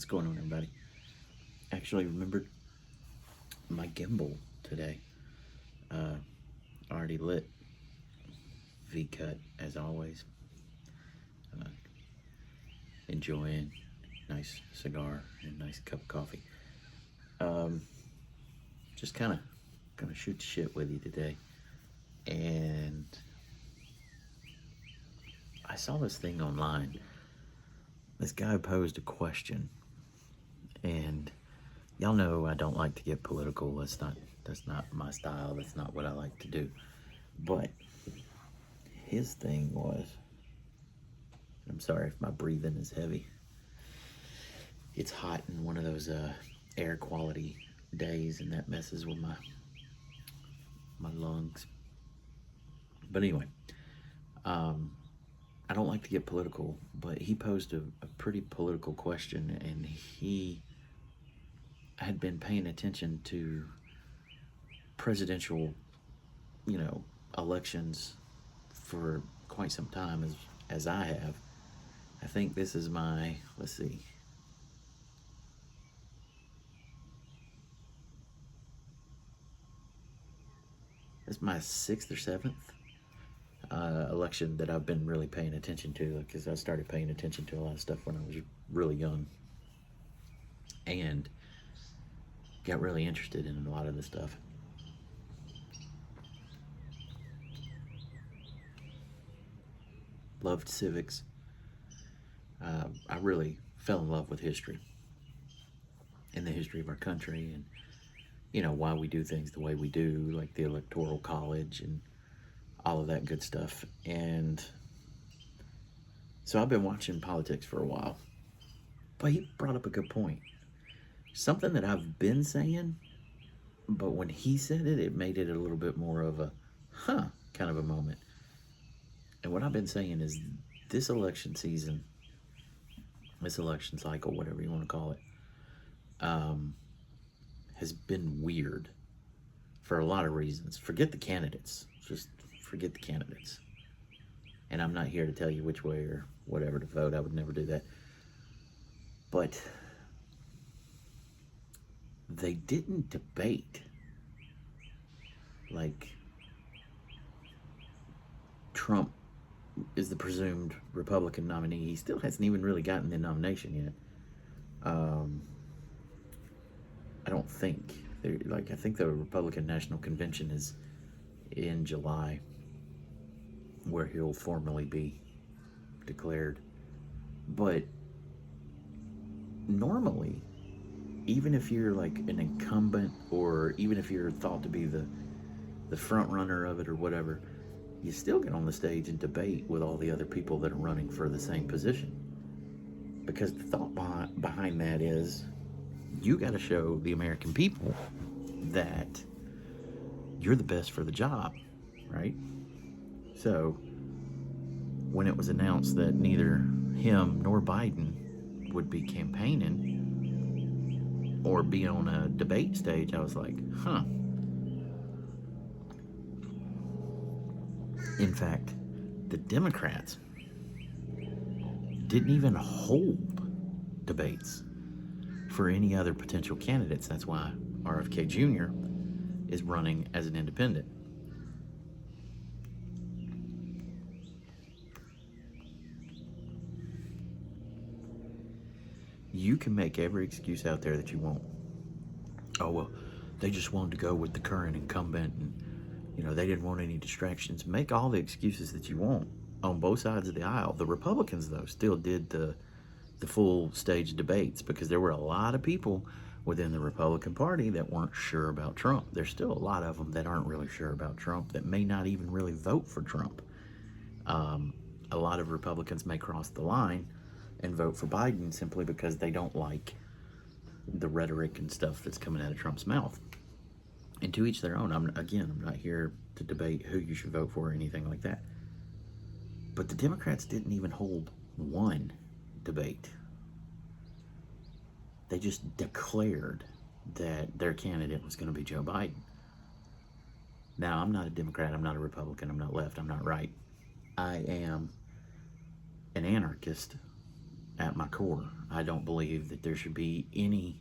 What's going on, everybody? Actually remembered my gimbal today. Uh, Already lit. V-cut, as always. Uh, Enjoying nice cigar and nice cup of coffee. Just kind of gonna shoot the shit with you today. And I saw this thing online. This guy posed a question, and y'all know I don't like to get political. That's not my style. That's not what I like to do. But his thing was, I'm sorry if my breathing is heavy. It's hot in one of those air quality days, and that messes with my lungs. But anyway, I don't like to get political, but he posed a pretty political question, and he had been paying attention to presidential, elections for quite some time, as I have. I think this is my, let's see, this is my sixth or seventh election that I've been really paying attention to, because I started paying attention to a lot of stuff when I was really young, and got really interested in a lot of this stuff. Loved civics. I really fell in love with history and the history of our country, and why we do things the way we do, like the Electoral College and all of that good stuff. And so I've been watching politics for a while. But he brought up a good point. Something that I've been saying, but when he said it, it made it a little bit more of a kind of a moment. And what I've been saying is, this election season, this election cycle, whatever you want to call it, has been weird for a lot of reasons. Forget the candidates. Just forget the candidates. And I'm not here to tell you which way or whatever to vote. I would never do that. But they didn't debate. Like, Trump is the presumed Republican nominee. He still hasn't even really gotten the nomination yet. I don't think. I think the Republican National Convention is in July, where he'll formally be declared. But normally, even if you're like an incumbent, or even if you're thought to be the front runner of it or whatever, you still get on the stage and debate with all the other people that are running for the same position. Because the thought behind that is, you got to show the American people that you're the best for the job, right? So when it was announced that neither him nor Biden would be campaigning or be on a debate stage, I was like, In fact, the Democrats didn't even hold debates for any other potential candidates. That's why RFK Jr. is running as an independent. You can make every excuse out there that you want. Oh, well, they just wanted to go with the current incumbent, and they didn't want any distractions. Make all the excuses that you want on both sides of the aisle. The Republicans, though, still did the full stage debates, because there were a lot of people within the Republican Party that weren't sure about Trump. There's still a lot of them that aren't really sure about Trump, that may not even really vote for Trump. A lot of Republicans may cross the line and vote for Biden simply because they don't like the rhetoric and stuff that's coming out of Trump's mouth. And to each their own. I'm not here to debate who you should vote for or anything like that. But the Democrats didn't even hold one debate. They just declared that their candidate was going to be Joe Biden. Now, I'm not a Democrat, I'm not a Republican, I'm not left, I'm not right. I am an anarchist at my core. I don't believe that there should be any.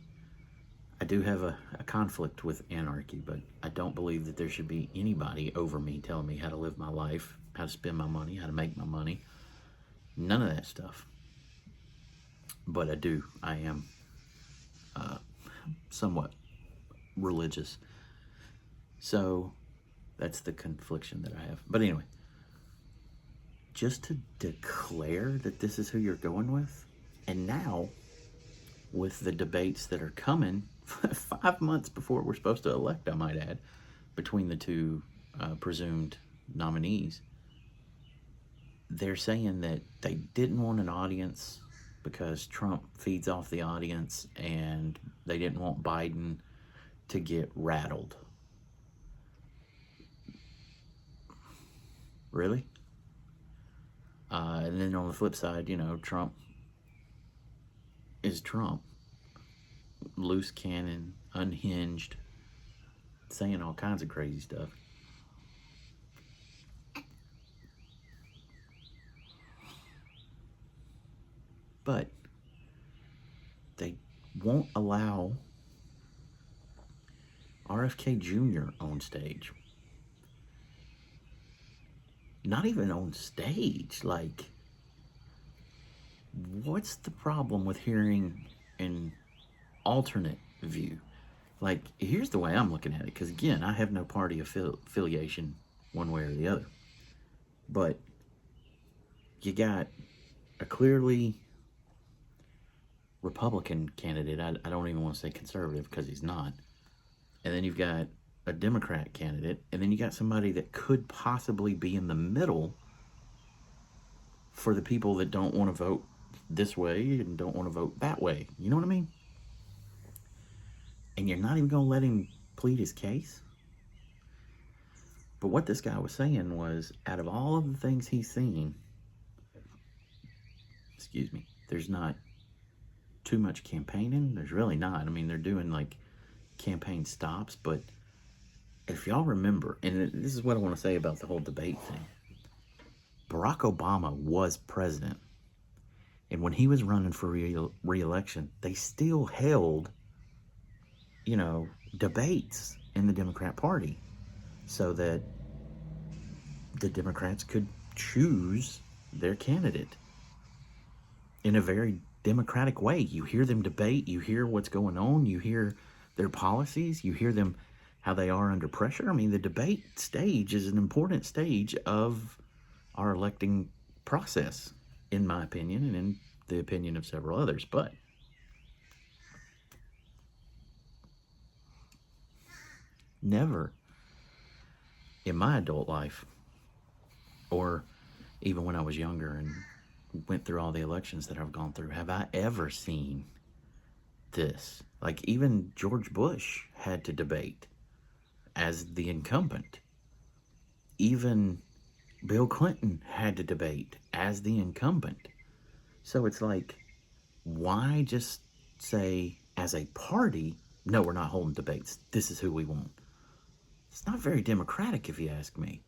I do have a conflict with anarchy, but I don't believe that there should be anybody over me telling me how to live my life, how to spend my money, how to make my money. None of that stuff. But I am somewhat religious. So that's the confliction that I have. But anyway, just to declare that this is who you're going with, and now with the debates that are coming 5 months before we're supposed to elect, I might add, between the two presumed nominees, they're saying that they didn't want an audience because Trump feeds off the audience, and they didn't want Biden to get rattled. Really? And then on the flip side, Trump is Trump. Loose cannon, unhinged, saying all kinds of crazy stuff. But they won't allow RFK Jr. on stage. Not even on stage. Like, what's the problem with hearing an alternate view? Like, here's the way I'm looking at it, because again, I have no party affiliation one way or the other. But you got a clearly Republican candidate. I don't even want to say conservative because he's not. And then you've got a Democrat candidate, and then you got somebody that could possibly be in the middle for the people that don't want to vote this way and don't want to vote that way. You know what I mean? And you're not even going to let him plead his case? But what this guy was saying was, out of all of the things he's seen, there's not too much campaigning. There's really not. I mean, they're doing like campaign stops, but if y'all remember, and this is what I want to say about the whole debate thing, Barack Obama was president, and when he was running for re-election, they still held, debates in the Democrat Party so that the Democrats could choose their candidate in a very democratic way. You hear them debate, you hear what's going on, you hear their policies, you hear them how they are under pressure. I mean, the debate stage is an important stage of our electing process, in my opinion, and in the opinion of several others. But never in my adult life, or even when I was younger and went through all the elections that I've gone through, have I ever seen this. Like, even George Bush had to debate as the incumbent. Even Bill Clinton had to debate as the incumbent. So it's like, why just say as a party, no, we're not holding debates. This is who we want. It's not very democratic, if you ask me.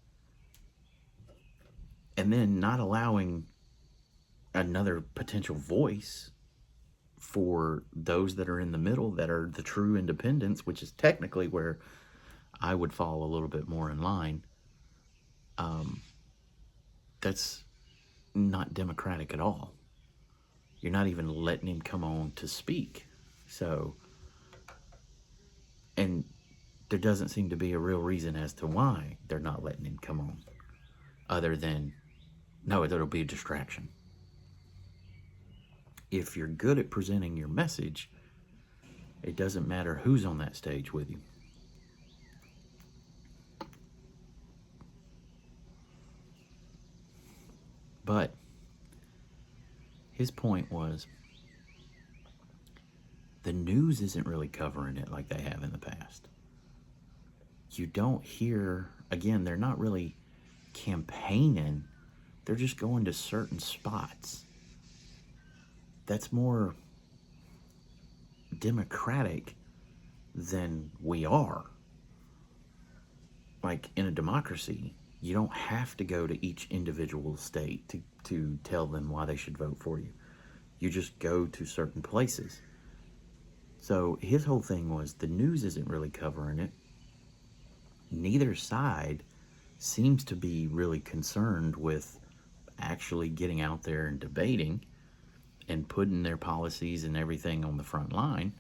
And then not allowing another potential voice for those that are in the middle, that are the true independents, which is technically where I would fall a little bit more in line. That's not democratic at all. You're not even letting him come on to speak. So, and there doesn't seem to be a real reason as to why they're not letting him come on, other than, no, it'll be a distraction. If you're good at presenting your message, it doesn't matter who's on that stage with you. But his point was, the news isn't really covering it like they have in the past. You don't hear, again, they're not really campaigning. They're just going to certain spots. That's more democratic than we are. Like, in a democracy, you don't have to go to each individual state to tell them why they should vote for you. You just go to certain places. So his whole thing was the news isn't really covering it. Neither side seems to be really concerned with actually getting out there and debating and putting their policies and everything on the front line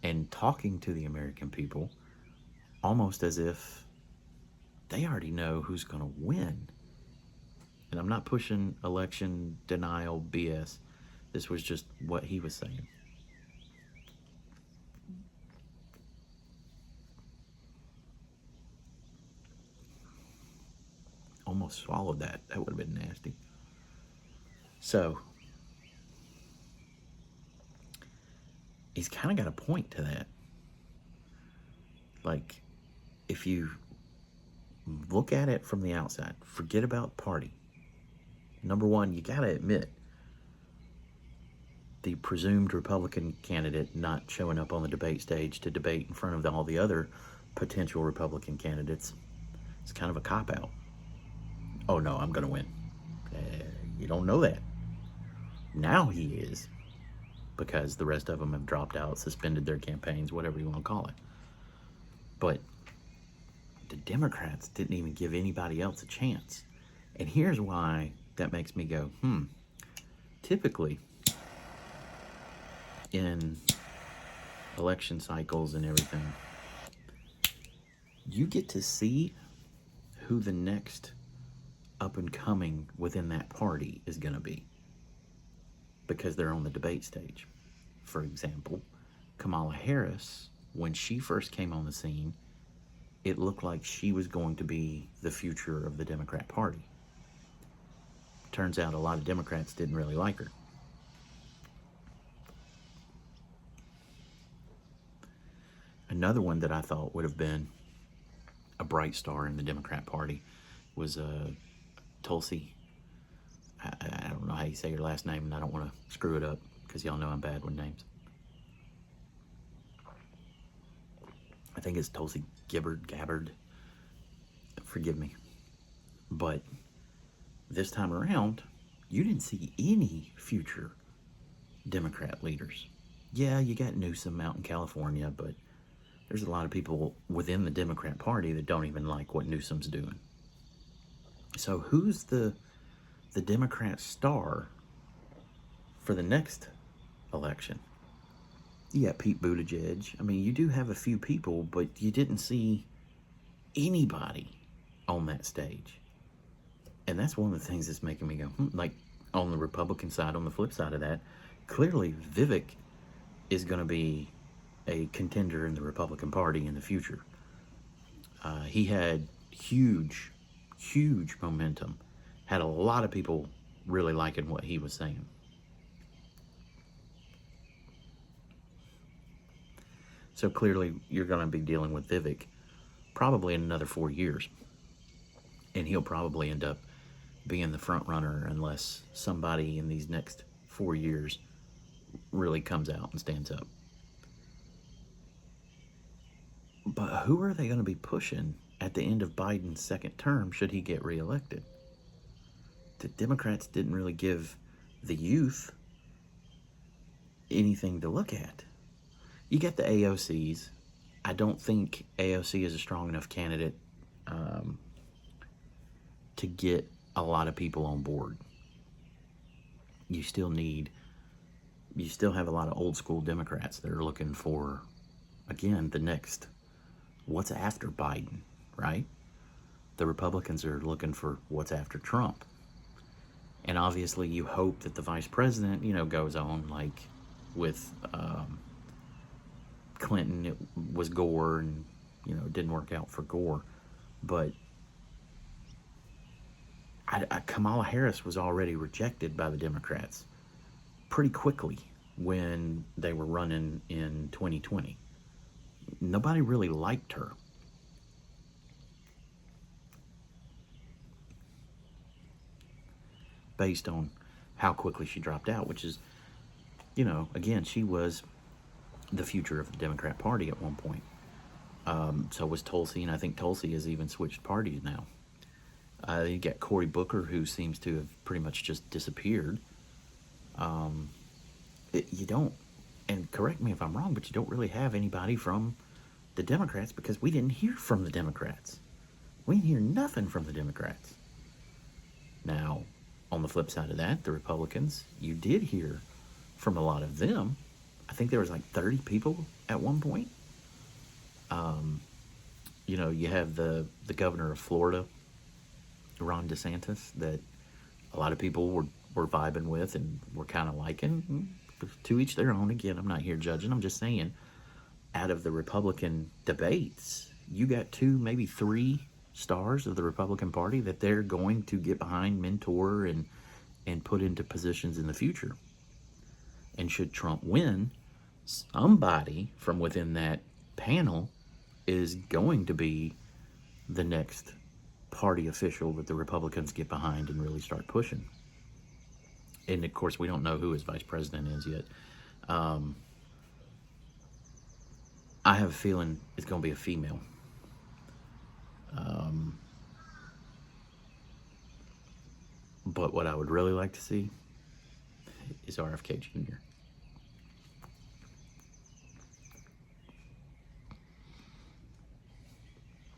and talking to the American people almost as if they already know who's going to win. And I'm not pushing election denial BS. This was just what he was saying. Almost swallowed that. That would have been nasty. So, he's kind of got a point to that. Like, if you look at it from the outside, forget about party. Number one, you got to admit, the presumed Republican candidate not showing up on the debate stage to debate in front of all the other potential Republican candidates is kind of a cop-out. Oh, no, I'm going to win. You don't know that. Now he is, because the rest of them have dropped out, suspended their campaigns, whatever you want to call it. But the Democrats didn't even give anybody else a chance. And here's why that makes me go, typically in election cycles and everything, you get to see who the next up and coming within that party is going to be, because they're on the debate stage. For example, Kamala Harris, when she first came on the scene, it looked like she was going to be the future of the Democrat Party. Turns out a lot of Democrats didn't really like her. Another one that I thought would have been a bright star in the Democrat Party was Tulsi. I don't know how you say your last name, and I don't want to screw it up because y'all know I'm bad with names. I think it's Tulsi Gabbard. Forgive me. But this time around, you didn't see any future Democrat leaders. Yeah, you got Newsom out in California, but there's a lot of people within the Democrat Party that don't even like what Newsom's doing. So who's the Democrat star for the next election? You got Pete Buttigieg. I mean, you do have a few people, but you didn't see anybody on that stage. And that's one of the things that's making me go, like on the Republican side, on the flip side of that, clearly Vivek is going to be a contender in the Republican Party in the future. He had huge momentum. Had a lot of people really liking what he was saying. So clearly you're going to be dealing with Vivek probably in another 4 years. And he'll probably end up being the front runner unless somebody in these next 4 years really comes out and stands up. But who are they going to be pushing at the end of Biden's second term should he get reelected? The Democrats didn't really give the youth anything to look at. You get the AOCs. I don't think AOC is a strong enough candidate to get a lot of people on board. You still have a lot of old school Democrats that are looking for, again, the next, what's after Biden, right? The Republicans are looking for what's after Trump. And obviously you hope that the vice president, goes on like with Clinton. It was Gore, and, it didn't work out for Gore. But Kamala Harris was already rejected by the Democrats pretty quickly when they were running in 2020. Nobody really liked her. Based on how quickly she dropped out, which is, again, she was the future of the Democrat Party at one point. So was Tulsi, and I think Tulsi has even switched parties now. You got Cory Booker, who seems to have pretty much just disappeared. You don't, and correct me if I'm wrong, but you don't really have anybody from the Democrats because we didn't hear from the Democrats. We didn't hear nothing from the Democrats. Now, on the flip side of that, the Republicans, you did hear from a lot of them. I think there was like 30 people at one point. You have the governor of Florida, Ron DeSantis, that a lot of people were vibing with and were kind of liking. To each their own. Again, I'm not here judging. I'm just saying, out of the Republican debates, you got two, maybe three stars of the Republican Party that they're going to get behind, mentor, and put into positions in the future. And should Trump win, somebody from within that panel is going to be the next party official that the Republicans get behind and really start pushing. And of course, we don't know who his vice president is yet. I have a feeling it's going to be a female. But what I would really like to see is RFK Jr.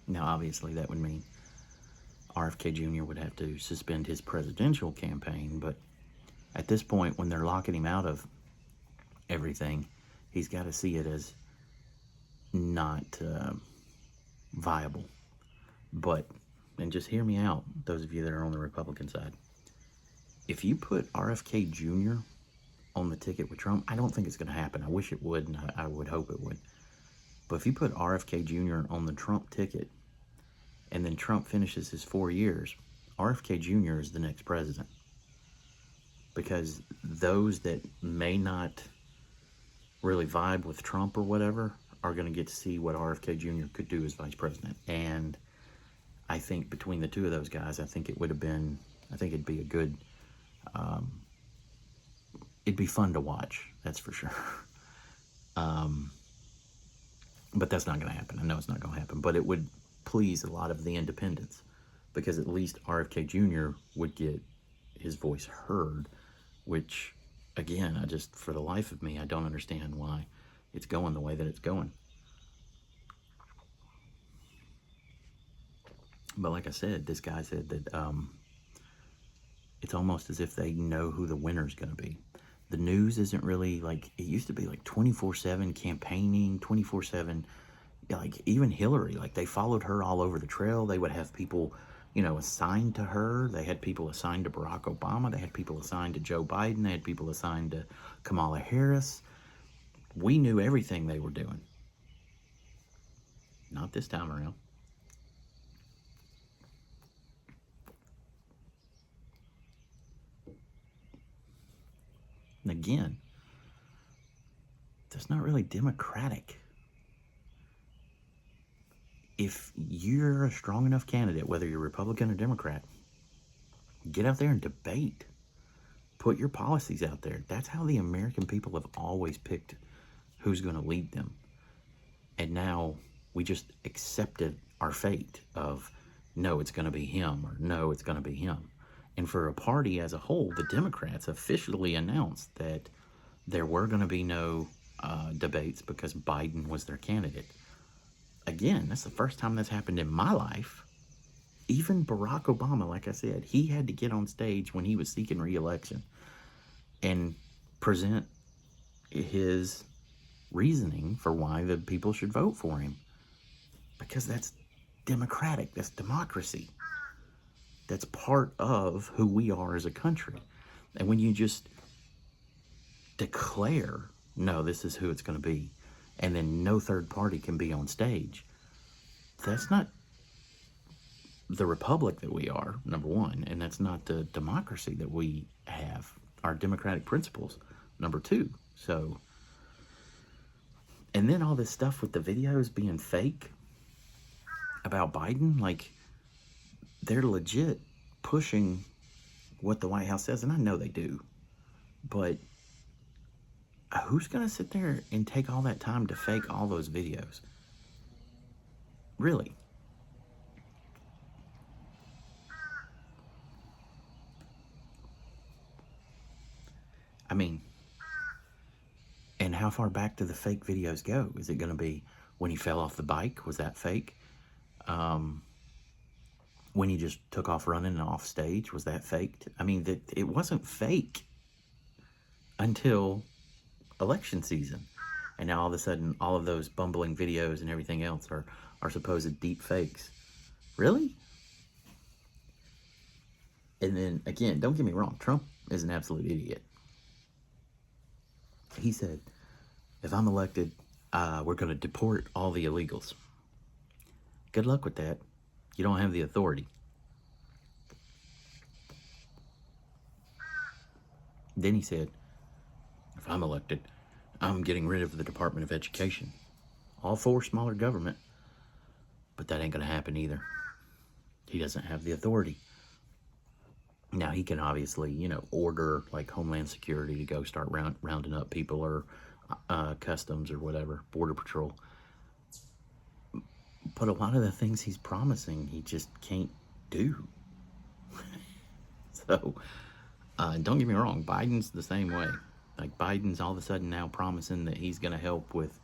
Now, obviously, that would mean RFK Jr. would have to suspend his presidential campaign, but at this point, when they're locking him out of everything, he's got to see it as not viable. But, and just hear me out, those of you that are on the Republican side. If you put RFK Jr. on the ticket with Trump, I don't think it's going to happen. I wish it would, and I would hope it would. But if you put RFK Jr. on the Trump ticket, and then Trump finishes his 4 years, RFK Jr. is the next president. Because those that may not really vibe with Trump or whatever are going to get to see what RFK Jr. could do as vice president. And I think between the two of those guys, I think it'd be a good, it'd be fun to watch, that's for sure. But that's not going to happen. I know it's not going to happen. But it would please a lot of the independents, because at least RFK Jr. would get his voice heard, which, again, for the life of me, I don't understand why it's going the way that it's going. But like I said, this guy said that it's almost as if they know who the winner's going to be. The news isn't really like, it used to be like 24/7 campaigning, 24/7, like even Hillary, like they followed her all over the trail. They would have people, assigned to her. They had people assigned to Barack Obama. They had people assigned to Joe Biden. They had people assigned to Kamala Harris. We knew everything they were doing. Not this time around. And again, that's not really democratic. If you're a strong enough candidate, whether you're Republican or Democrat, get out there and debate. Put your policies out there. That's how the American people have always picked who's going to lead them. And now we just accepted our fate of, no, it's going to be him, or no, it's going to be him. And for a party as a whole, the Democrats officially announced that there were going to be no debates because Biden was their candidate. Again, that's the first time that's happened in my life. Even Barack Obama, like I said, he had to get on stage when he was seeking re-election and present his reasoning for why the people should vote for him. Because that's democratic. That's democracy. That's part of who we are as a country. And when you just declare, no, this is who it's going to be, and then no third party can be on stage, that's not the republic that we are, number one, and that's not the democracy that we have, our democratic principles, number two. So, and then all this stuff with the videos being fake about Biden, like, they're legit pushing what the White House says, and I know they do, but who's going to sit there and take all that time to fake all those videos? Really? I mean, how far back do the fake videos go? Is it going to be when he fell off the bike? Was that fake? When he just took off running off stage, was that faked? I mean, it wasn't fake until election season. And now all of a sudden, all of those bumbling videos and everything else are supposed deep fakes. Really? And then, again, don't get me wrong, Trump is an absolute idiot. He said, if I'm elected, we're going to deport all the illegals. Good luck with that. You don't have the authority. Then he said, if I'm elected, I'm getting rid of the Department of Education. All for smaller government. But that ain't going to happen either. He doesn't have the authority. Now, he can obviously, order like Homeland Security to go start rounding up people, or Customs or whatever, Border Patrol. But a lot of the things he's promising, he just can't do. So, don't get me wrong, Biden's the same way. Like, Biden's all of a sudden now promising that he's going to help with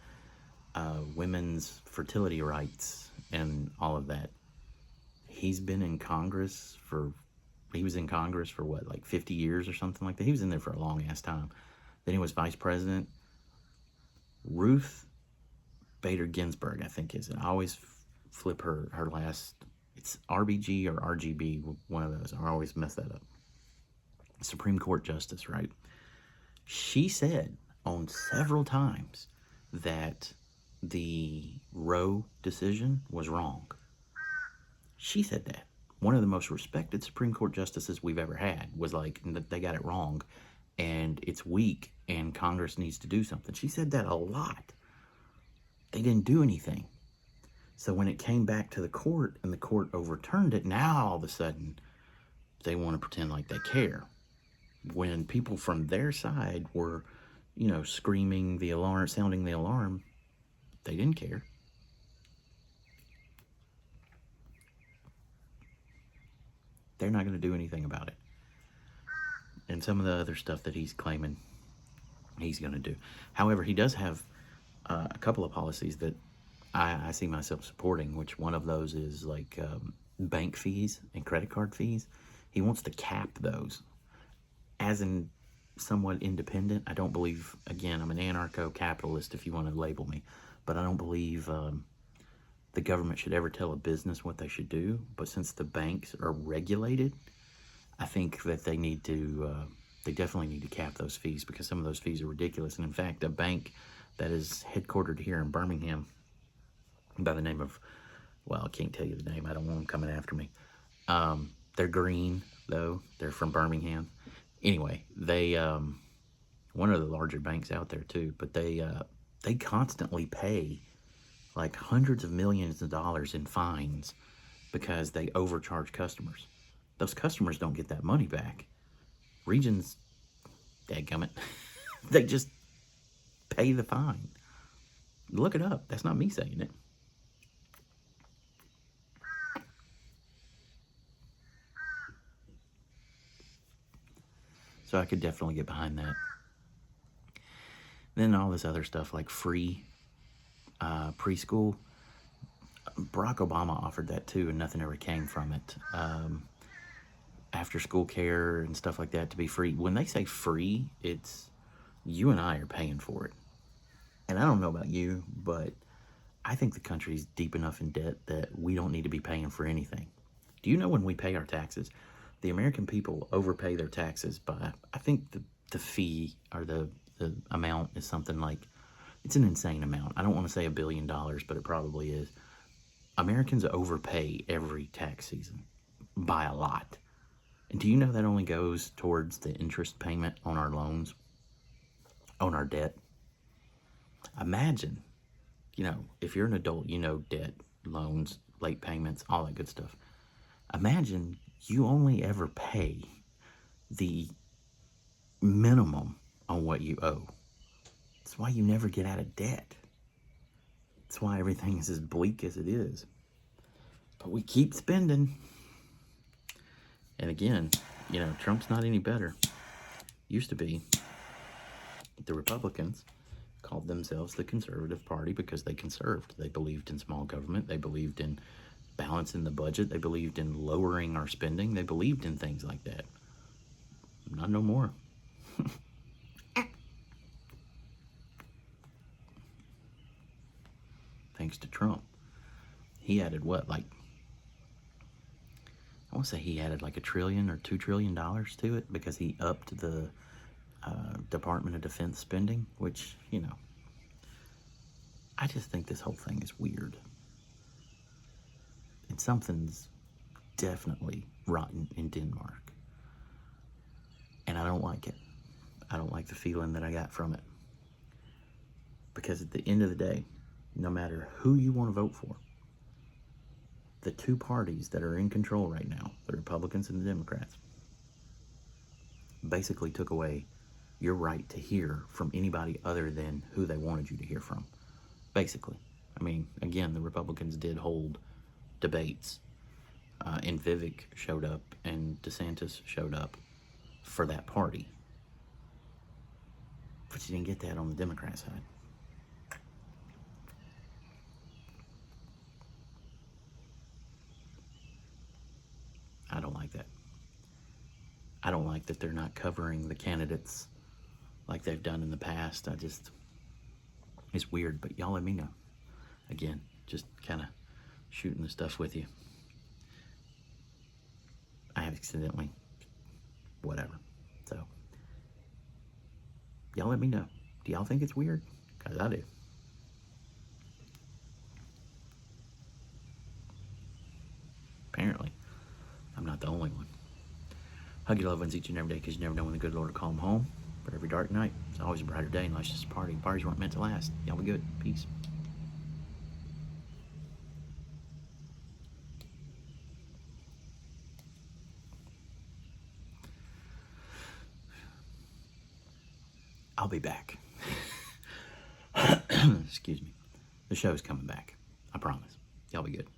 women's fertility rights and all of that. He's been in Congress he was in Congress for what, like 50 years or something like that? He was in there for a long ass time. Then he was vice president. Ruth Bader Ginsburg, I think is it. I always flip her last, it's RBG or RGB, one of those. I always mess that up. Supreme Court Justice, right? She said on several times that the Roe decision was wrong. She said that. One of the most respected Supreme Court justices we've ever had was like, they got it wrong and it's weak and Congress needs to do something. She said that a lot. They didn't do anything. So when it came back to the court and the court overturned it, now all of a sudden they want to pretend like they care. When people from their side were, screaming the alarm, sounding the alarm, they didn't care. They're not going to do anything about it. And some of the other stuff that he's claiming he's going to do. However, he does have a couple of policies that I see myself supporting, which one of those is like bank fees and credit card fees. He wants to cap those. As in somewhat independent, I don't believe, again, I'm an anarcho-capitalist if you want to label me, but I don't believe the government should ever tell a business what they should do. But since the banks are regulated, I think that they need to, they definitely need to cap those fees, because some of those fees are ridiculous. And in fact, a bank that is headquartered here in Birmingham by the name of, well, I can't tell you the name. I don't want them coming after me. They're green, though. They're from Birmingham. Anyway, they, one of the larger banks out there, too, but they constantly pay like hundreds of millions of dollars in fines because they overcharge customers. Those customers don't get that money back. Regions, dadgummit, they just pay the fine. Look it up. That's not me saying it. So I could definitely get behind that. Then all this other stuff like free preschool. Barack Obama offered that too, and nothing ever came from it. After school care and stuff like that to be free. When they say free, it's you and I are paying for it. And I don't know about you, but I think the country's deep enough in debt that we don't need to be paying for anything. Do you know when we pay our taxes, the American people overpay their taxes by, I think the fee or the amount is something like, it's an insane amount. I don't want to say $1 billion, but it probably is. Americans overpay every tax season by a lot. And do you know that only goes towards the interest payment on our loans, on our debt? Imagine, if you're an adult, debt, loans, late payments, all that good stuff. Imagine you only ever pay the minimum on what you owe. That's why you never get out of debt. That's why everything is as bleak as it is. But we keep spending. And again, Trump's not any better. Used to be. The Republicans called themselves the Conservative Party because they conserved. They believed in small government. They believed in balancing the budget. They believed in lowering our spending. They believed in things like that. Not no more. Thanks to Trump. He added what, like, I want to say he added like $1 trillion or $2 trillion to it because he upped the Department of Defense spending, which, you know, I just think this whole thing is weird. And something's definitely rotten in Denmark. And I don't like it. I don't like the feeling that I got from it. Because at the end of the day, no matter who you want to vote for, the two parties that are in control right now, the Republicans and the Democrats, basically took away your right to hear from anybody other than who they wanted you to hear from. Basically. I mean, again, the Republicans did hold debates, and Vivek showed up and DeSantis showed up for that party. But you didn't get that on the Democrat side. I don't like that. I don't like that they're not covering the candidates like they've done in the past. It's weird, but y'all let me know. Again, just kind of shooting the stuff with you. I have accidentally, whatever. So, y'all let me know. Do y'all think it's weird? Because I do. Apparently, I'm not the only one. Hug your loved ones each and every day because you never know when the good Lord will call them home. For every dark night, it's always a brighter day, and life's just a party. Parties weren't meant to last. Y'all be good. Peace. I'll be back. Excuse me. The show's coming back. I promise. Y'all be good.